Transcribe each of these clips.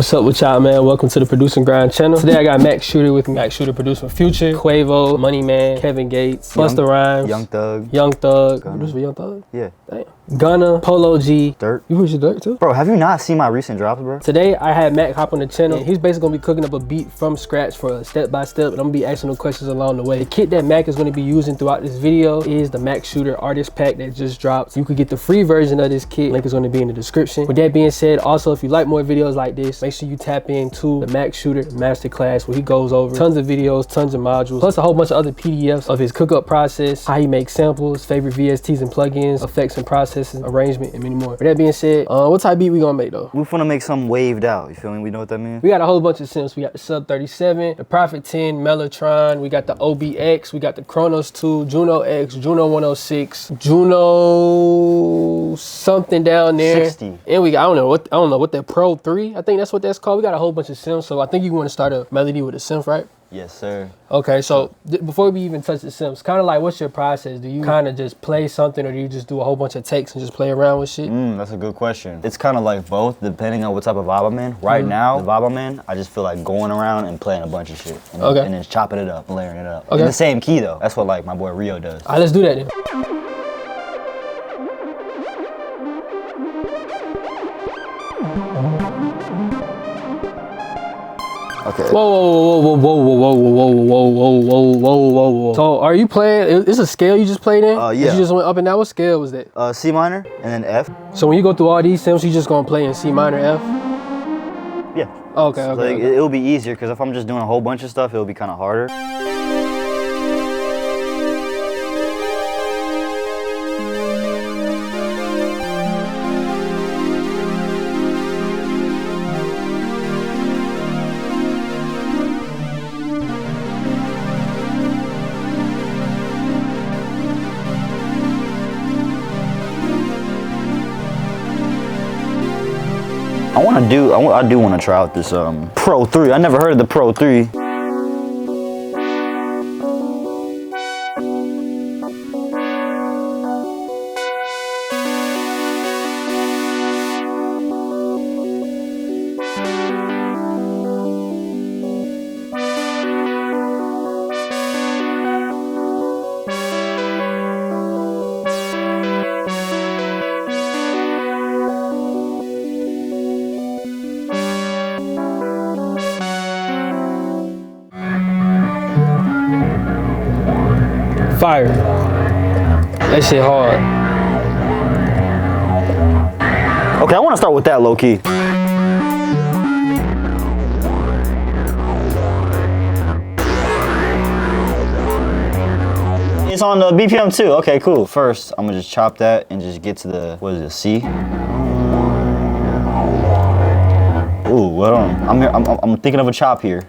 What's up with y'all, man? Welcome to the Produce and Grind channel. Today I got Macshooter with me. Macshooter produced with Future, Quavo, Money Man, Kevin Gates, Busta Rhymes, Young Thug. Produced with Young Thug? Yeah. Damn. Gunna, Polo G. Dirt. You produced Dirt too? Bro, have you not seen my recent drops, bro? Today I had Mac hop on the channel. And he's basically gonna be cooking up a beat from scratch for a step-by-step, and I'm gonna be asking him questions along the way. The kit that Mac is gonna be using throughout this video is the Macshooter Artist Pack that just dropped. You could get the free version of this kit. Link is gonna be in the description. With that being said, also if you like more videos like this, make sure you tap into the Macshooter Masterclass where he goes over tons of videos, tons of modules, plus a whole bunch of other PDFs of his cook-up process, how he makes samples, favorite VSTs and plugins, effects and processes, arrangement, and many more. With that being said, what type of beat we gonna make though? We finna make something waved out, you feel me? We know what that means? We got a whole bunch of synths. We got the Sub 37, the Prophet 10, Mellotron, we got the OBX, we got the Chronos 2, Juno X, Juno 106, Juno something down there. 60. And we got, I don't know what that Pro 3, I think that's what that's called. We got a whole bunch of synths, so I think you want to start a melody with a synth, right? Yes, sir. Okay, so before we even touch the synths, kind of like what's your process? Do you kind of just play something, or do you just do a whole bunch of takes and just play around with shit? That's a good question. It's kind of like both, depending on what type of vibe I'm in. Right now, the vibe I'm in, I just feel like going around and playing a bunch of shit. And then chopping it up, layering it up. In the same key though. That's what like my boy Rio does. All right, let's do that then. Okay. Whoa. So are you playing, it's a scale you just played in? Yeah. You just went up and down, what scale was that? C minor and then F. So when you go through all these synths, you just gonna play in C minor, F? Yeah. Okay, So it'll be easier, because if I'm just doing a whole bunch of stuff, it'll be kind of harder. I do want to try out this Pro 3. I never heard of the Pro 3. Fire. That shit hard. Okay, I want to start with that low key. It's on the BPM too. Okay, cool. First, I'm gonna just chop that and just get to the, what is it, C? Ooh, hold on. I'm thinking of a chop here.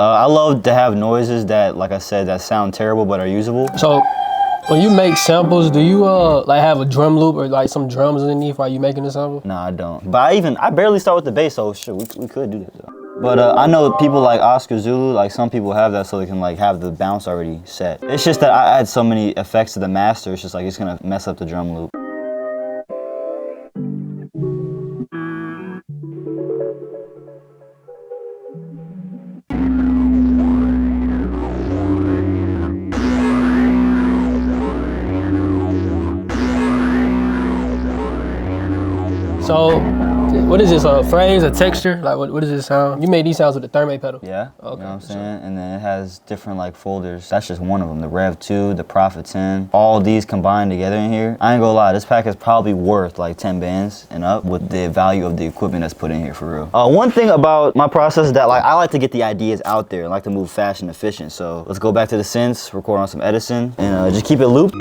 I love to have noises that, like I said, that sound terrible but are usable. So when you make samples, do you like have a drum loop or like some drums underneath while you making the sample? Nah, I don't. But I barely start with the bass, so shit, we could do that though. But I know people like Oscar Zulu, like some people have that so they can like have the bounce already set. It's just that I add so many effects to the master, it's just like it's gonna mess up the drum loop. So, what is this, a phrase, a texture? Like, what does this sound? You made these sounds with the Thermate pedal? Yeah, okay. You know what I'm saying? And then it has different like folders. That's just one of them. The Rev 2, the Prophet 10, all these combined together in here. I ain't gonna lie, this pack is probably worth like 10 bands and up with the value of the equipment that's put in here for real. One thing about my process is that like I like to get the ideas out there and like to move fast and efficient. So let's go back to the synths, record on some Edison, and just keep it looped.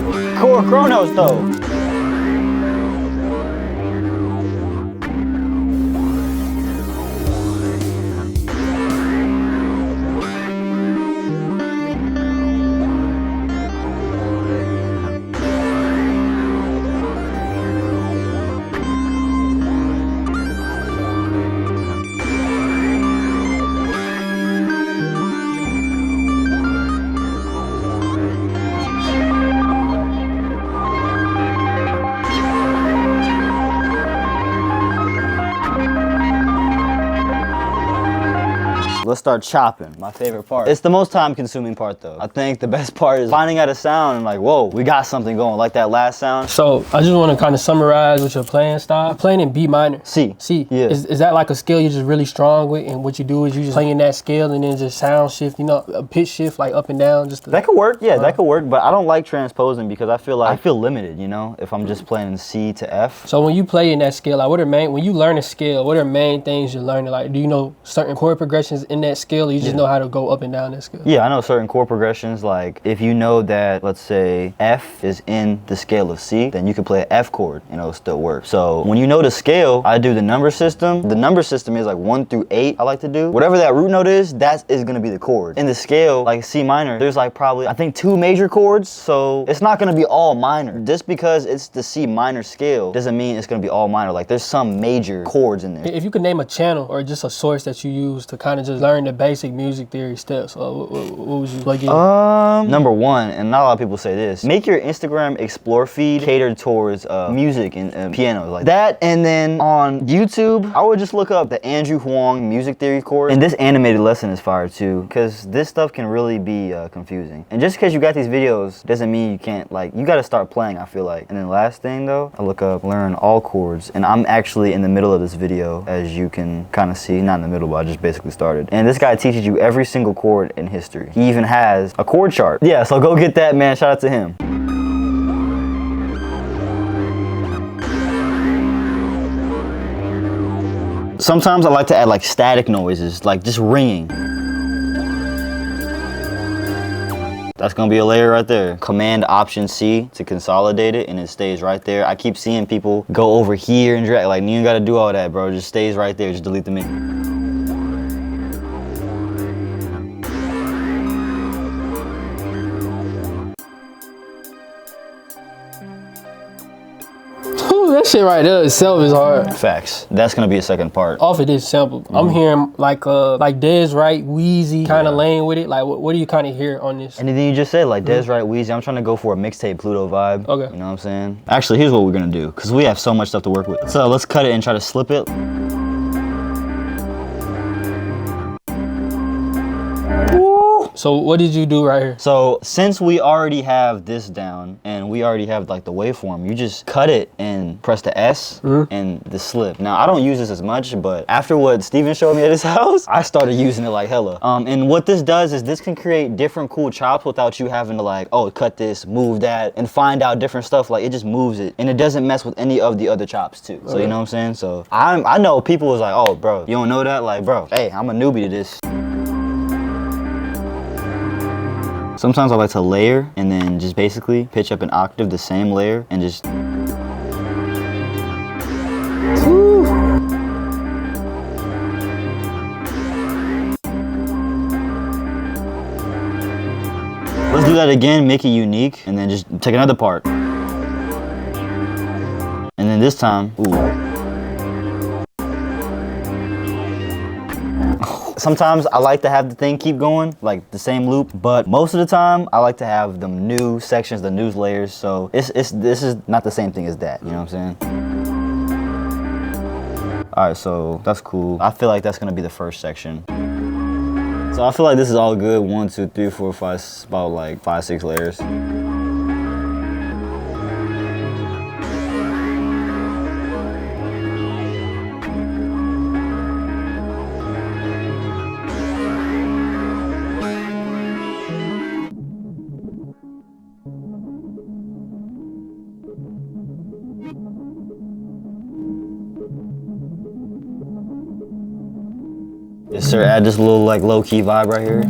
time. Core Chronos though. Let's start chopping. My favorite part. It's the most time consuming part though. I think the best part is finding out a sound and like, whoa, we got something going, like that last sound. So I just want to kind of summarize what you're playing style. Playing in B minor. C. Yeah. Is that like a scale you're just really strong with, and what you do is you just play in that scale and then just sound shift, you know, a pitch shift like up and down. Just to, that could work, yeah, that could work. But I don't like transposing because I feel limited, you know, if I'm just playing C to F. So when you play in that scale, like when you learn a scale, what are main things you're learning? Like, do you know certain chord progressions in that scale, or you just know how to go up and down that scale? Yeah, I know certain chord progressions. Like if you know that, let's say F is in the scale of C, then you can play an F chord and it'll still work. So when you know the scale, I do the number system. The number system is like 1 through 8 I like to do. Whatever that root note is, that is gonna be the chord. In the scale, like C minor, there's like probably, I think 2 major chords. So it's not gonna be all minor. Just because it's the C minor scale doesn't mean it's gonna be all minor. Like there's some major chords in there. If you could name a channel or just a source that you use to kind of just learn the basic music theory steps, what would you like? Number one, and not a lot of people say this, make your Instagram explore feed catered towards music and piano, like that. And then on YouTube, I would just look up the Andrew Huang music theory course. And this animated lesson is fire too, because this stuff can really be confusing. And just because you got these videos doesn't mean you can't, like, you got to start playing, I feel like. And then last thing though, I look up learn all chords, and I'm actually in the middle of this video, as you can kind of see. Not in the middle, but I just basically started. And this guy teaches you every single chord in history. He even has a chord chart. Yeah, so go get that, man. Shout out to him. Sometimes I like to add like static noises, like just ringing. That's gonna be a layer right there. Command Option C to consolidate it, and it stays right there. I keep seeing people go over here and drag, like, you ain't gotta do all that, bro. It just stays right there. Just delete the menu. That shit right there itself is hard. Facts. That's gonna be a second part. Off of this sample, I'm hearing like Dez Wright, Wheezy kind of lane with it. Like, what do you kind of hear on this? Anything you just said, like Dez Wright, Wheezy. I'm trying to go for a mixtape Pluto vibe. Okay. You know what I'm saying? Actually, here's what we're gonna do, because we have so much stuff to work with. So let's cut it and try to slip it. So what did you do right here? So since we already have this down and we already have like the waveform, you just cut it and press the S and the slip. Now I don't use this as much, but after what Steven showed me at his house, I started using it like hella. And what this does is this can create different cool chops without you having to like, oh, cut this, move that, and find out different stuff. Like it just moves it, and it doesn't mess with any of the other chops too. So you know what I'm saying? So I know people was like, oh bro, you don't know that? Like bro, hey, I'm a newbie to this. Sometimes I like to layer and then just basically pitch up an octave the same layer and just... Let's do that again, make it unique, and then just take another part. And then this time, sometimes I like to have the thing keep going, like the same loop, but most of the time I like to have them new sections, the new layers, so this is not the same thing as that, you know what I'm saying? Alright, so that's cool. I feel like that's gonna be the first section. So I feel like this is all good. 1, 2, 3, 4, 5, about like 5, 6 layers. Yes, sir. Add this little like low-key vibe right here.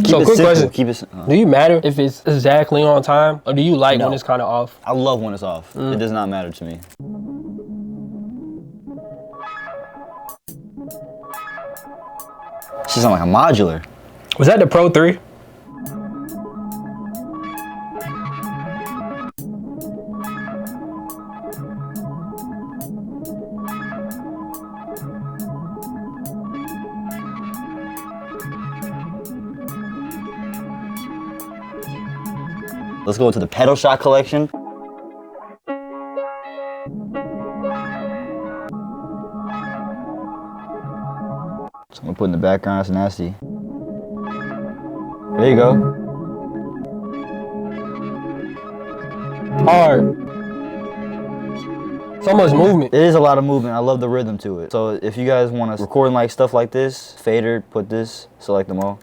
So quick question. Keep it. Do you matter if it's exactly on time, or do you like No. when it's kind of off? I love when it's off. It does not matter to me. She sounds like a modular. Was that the Pro 3? Let's go to the pedal shot collection. So I'm gonna put in the background, it's nasty. There you go. Hard. So much movement. It is a lot of movement. I love the rhythm to it. So if you guys want to record like stuff like this, fader, put this, select them all.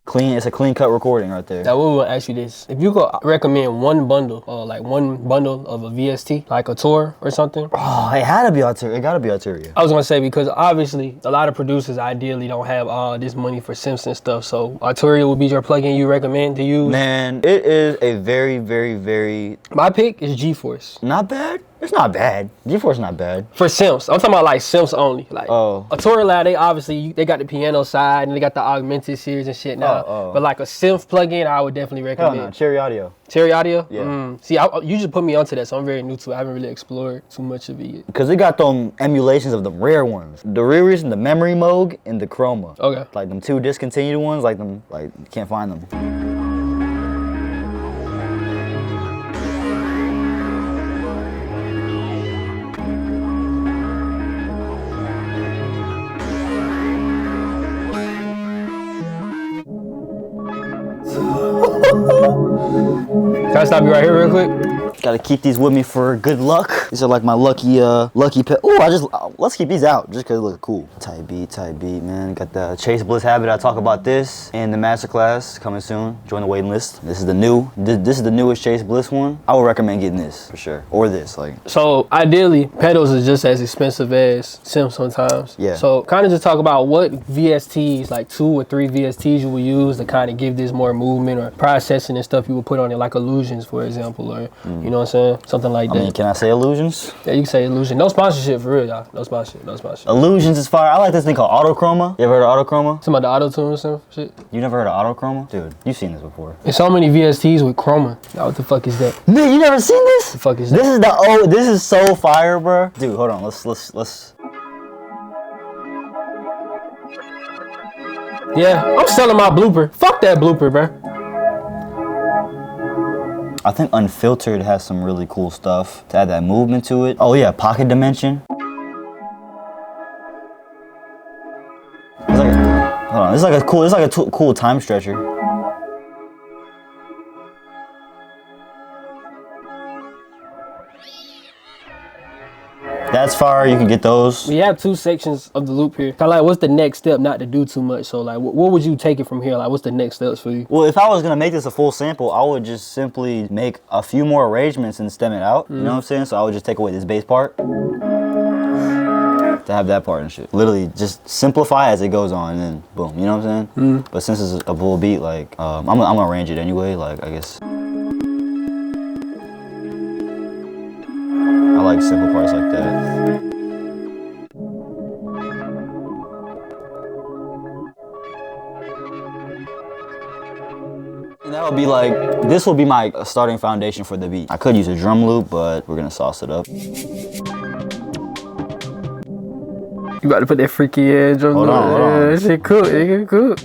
Clean, it's a clean cut recording right there. Now, we will ask you this. If you could recommend one bundle, or like one bundle of a VST, like a tour or something. Oh, it had to be Arteria. It gotta be Arteria. I was gonna say, because obviously a lot of producers ideally don't have all this money for Simpson stuff. So Arteria would be your plugin you recommend to use? Man, it is a very, very, very... My pick is GeForce. Not bad? It's not bad. GeForce not bad. For Simps. I'm talking about like Simps only. Like Arteria Lab, they obviously, they got the piano side and they got the augmented series and shit now. But like a Synth plugin, I would definitely recommend. Hell no, Cherry Audio. Cherry Audio? Yeah. See, you just put me onto that, so I'm very new to it. I haven't really explored too much of it yet. Because it got them emulations of the rare ones. The rare reason, the Memory Moog and the Chroma. Okay. Like them two discontinued ones, like you can't find them. Can I stop you right here real quick? Gotta keep these with me for good luck. These are like my lucky pet. Oh, let's keep these out just cause it looks cool. Type beat, man. Got the Chase Bliss habit. I talk about this in the masterclass coming soon. Join the waiting list. This is the newest Chase Bliss one. I would recommend getting this for sure, or this like. So ideally, pedals is just as expensive as Simps sometimes. Yeah. So kind of just talk about what VSTs, like 2 or 3 VSTs you would use to kind of give this more movement or processing and stuff you would put on it, like Illusions, for example, or you know what I'm saying? Something like that. I mean, can I say Illusions? Yeah, you can say Illusion. No sponsorship for real, y'all. No sponsorship. Illusions is fire. I like this thing called Autochroma. You ever heard of Autochroma? Some of the auto tune or some shit. You never heard of Autochroma? Dude, you've seen this before. There's so many VSTs with chroma. Now what the fuck is that? Man, you never seen this? The fuck is that? This is so fire, bro. Dude, hold on. Let's. Yeah, I'm selling my blooper. Fuck that blooper, bro. I think Unfiltered has some really cool stuff to add that movement to it. Oh yeah, Pocket Dimension. It's like a cool time stretcher. That's fire, you can get those. We have 2 sections of the loop here. Kinda like, what's the next step not to do too much? So like, what would you take it from here? Like, what's the next steps for you? Well, if I was gonna make this a full sample, I would just simply make a few more arrangements and stem it out. You know what I'm saying? So I would just take away this bass part to have that part and shit. Literally just simplify as it goes on and then boom, you know what I'm saying? But since it's a full beat, like, I'm gonna arrange it anyway, like, I guess. I like simple parts like that. And that would be like, this will be my starting foundation for the beat. I could use a drum loop, but we're gonna sauce it up. You about to put that freaky ass drum loop. Hold on. That shit cool, nigga, cool.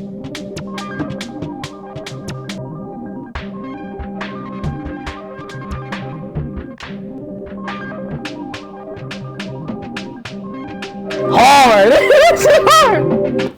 Hard!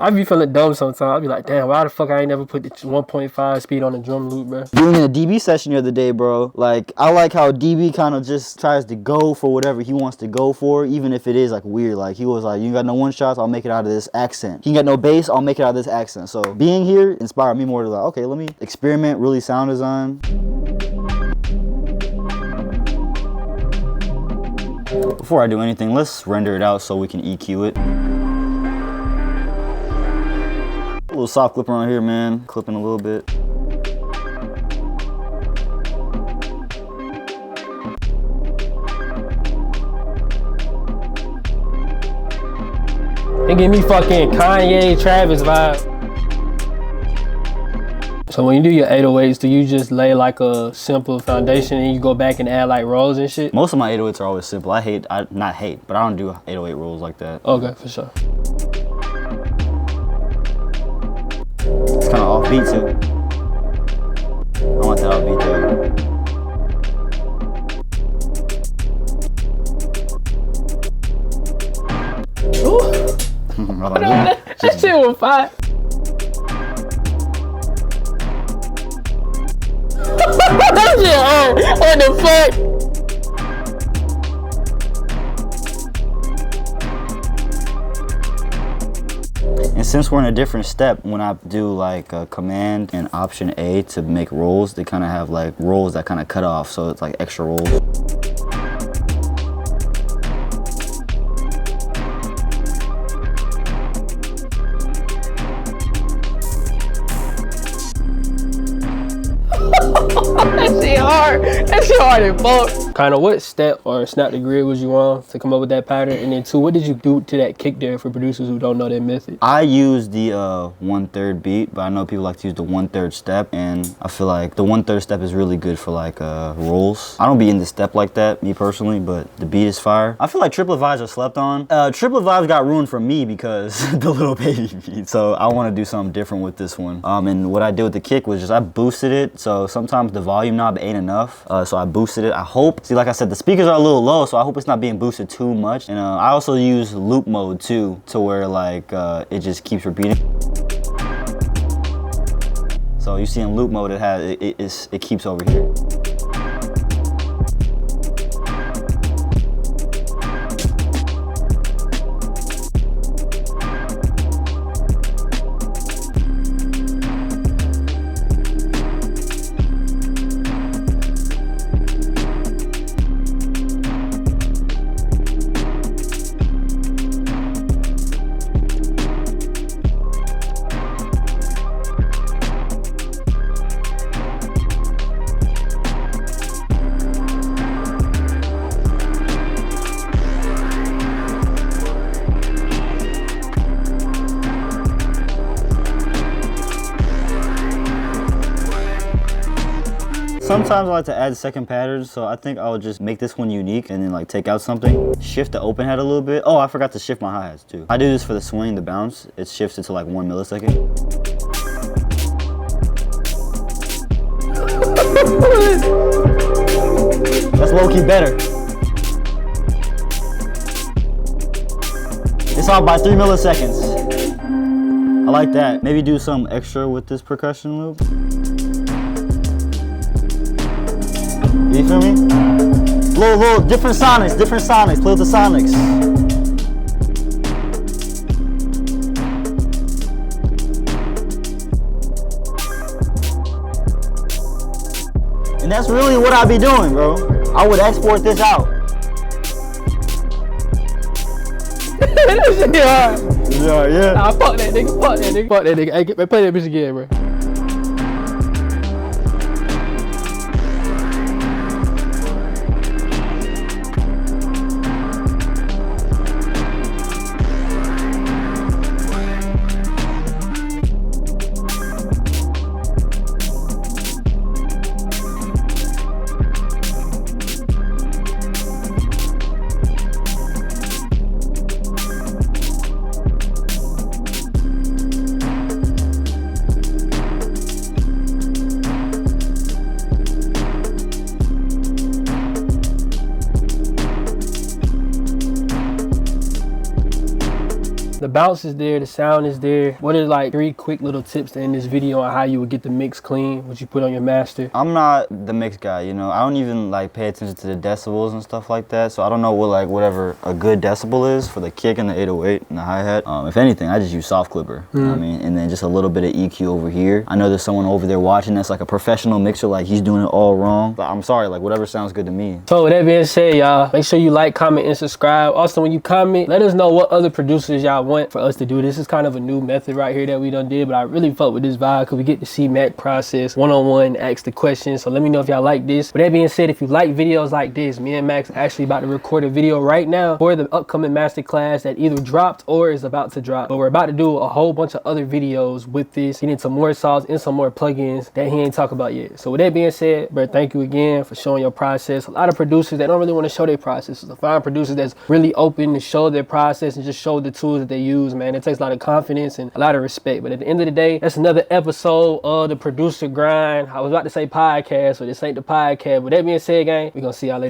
I be feeling dumb sometimes. I be like, damn, why the fuck I ain't never put the 1.5 speed on the drum loop, bro? Doing a DB session the other day, bro. Like, I like how DB kind of just tries to go for whatever he wants to go for, even if it is like weird. Like, he was like, you got no one shots, I'll make it out of this accent. You got no bass, I'll make it out of this accent. So being here inspired me more to like, okay, let me experiment, really sound design. Before I do anything, let's render it out so we can EQ it. little soft clipper on here, man. Clipping a little bit. It give me fucking Kanye, Travis vibe. So when you do your 808s, do you just lay like a simple foundation and you go back and add like rolls and shit? Most of my 808s are always simple. Not hate, but I don't do 808 rolls like that. Okay, for sure. It's kind of offbeat too. I want that offbeat too. Ooh. That shit was fire. That shit hard. What the fuck? And since we're in a different step, when I do like a command and option A to make rolls, they kind of have like rolls that kind of cut off, so it's like extra rolls. That shit hard. That shit hard as fuck. Kind of what step or snap the grid was you on to come up with that pattern? And then two, what did you do to that kick there for producers who don't know that method? I use the 1/3 beat, but I know people like to use the 1/3 step, and I feel like the 1/3 step is really good for like rolls. I don't be in the step like that, me personally, but the beat is fire. I feel like triplet vibes are slept on. Triplet vibes got ruined for me because the little baby beat. So I want to do something different with this one. And what I did with the kick was just I boosted it. So sometimes the volume knob ain't enough, so I boosted it. I hope. See, like I said, the speakers are a little low, so I hope it's not being boosted too much. And I also use loop mode too, to where like it just keeps repeating. So you see in loop mode, it keeps over here. Sometimes I like to add second patterns, so I think I would just make this one unique and then like take out something. Shift the open head a little bit. Oh, I forgot to shift my hi-hats too. I do this for the swing, the bounce. It shifts it to like 1 millisecond. That's low-key better. It's off by 3 milliseconds. I like that. Maybe do something extra with this percussion loop. You feel me? Little different sonics, play with the sonics. And that's really what I be doing, bro. I would export this out. Yeah. Nah, fuck that nigga. Hey, play that bitch again, bro. The bounce is there, the sound is there. What are like 3 quick little tips to end this video on how you would get the mix clean, what you put on your master? I'm not the mix guy, you know. I don't even like pay attention to the decibels and stuff like that. So I don't know what like whatever a good decibel is for the kick and the 808 and the hi-hat. If anything, I just use soft clipper. You know what I mean? And then just a little bit of EQ over here. I know there's someone over there watching that's like a professional mixer, like he's doing it all wrong. But I'm sorry, like whatever sounds good to me. So with that being said, y'all, make sure you like, comment, and subscribe. Also, when you comment, let us know what other producers y'all want want for us to do. This is kind of a new method right here that we done did, but I really fuck with this vibe because we get to see Mac process one-on-one, ask the questions. So let me know if y'all like this. With that being said, if you like videos like this, me and Max actually about to record a video right now for the upcoming masterclass that either dropped or is about to drop. But we're about to do a whole bunch of other videos with this, getting some more saws and some more plugins that he ain't talk about yet. So with that being said, bro, thank you again for showing your process. A lot of producers, they don't really want to show their process. So find producers that's really open to show their process and just show the tools that they use, man. It takes a lot of confidence and a lot of respect. But at the end of the day, that's another episode of the Producer Grind. I was about to say podcast, but this ain't the podcast. With that being said, gang, we're gonna see y'all later.